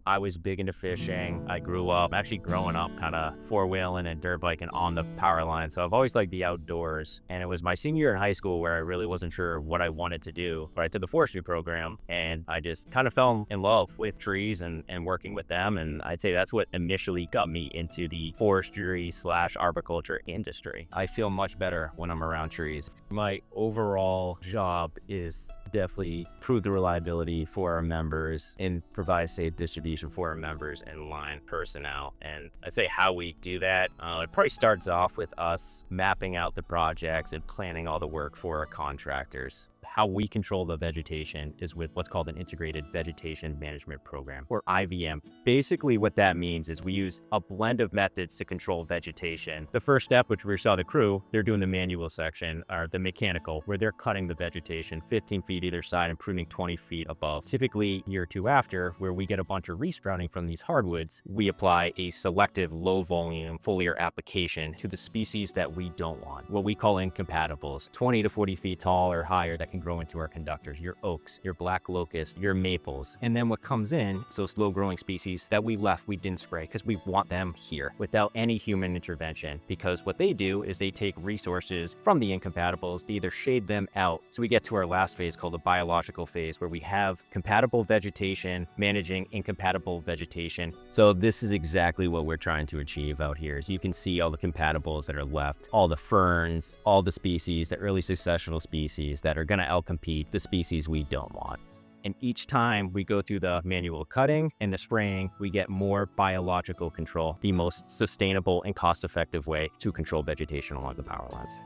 I was big into fishing. I grew up actually growing up kind of four-wheeling and dirt biking on the power line. So I've always liked the outdoors. And it was my senior year in high school where I really wasn't sure what I wanted to do. But I took the forestry program and I just kind of fell in love with trees and working with them. And I'd say that's what initially got me into the forestry slash arboriculture industry. I feel much better when I'm around trees. My overall job is definitely improve the reliability for our members and provide safe distribution for our members and line personnel. And I'd say how we do that, it probably starts off with us mapping out the projects and planning all the work for our contractors. How we control the vegetation is with what's called an integrated vegetation management program, or IVM. Basically what that means is we use a blend of methods to control vegetation. The first step, which we saw the crew, they're doing the manual section, or the mechanical, where they're cutting the vegetation 15 feet either side and pruning 20 feet above. Typically, year or two after, where we get a bunch of resprouting from these hardwoods, we apply a selective low volume foliar application to the species that we don't want, what we call incompatibles, 20 to 40 feet tall or higher that can grow into our conductors, your oaks, your black locust, your maples. And then what comes in is those slow growing species that we didn't spray because we want them here without any human intervention, because what they do is they take resources from the incompatibles to either shade them out. So we get to our last phase called the biological phase, where we have compatible vegetation managing incompatible vegetation. So this is exactly what we're trying to achieve out here. As you can see, all the compatibles that are left, all the ferns, all the species, the early successional species that are going to outcompete the species we don't want. And each time we go through the manual cutting and the spraying, we get more biological control, the most sustainable and cost-effective way to control vegetation along the power lines.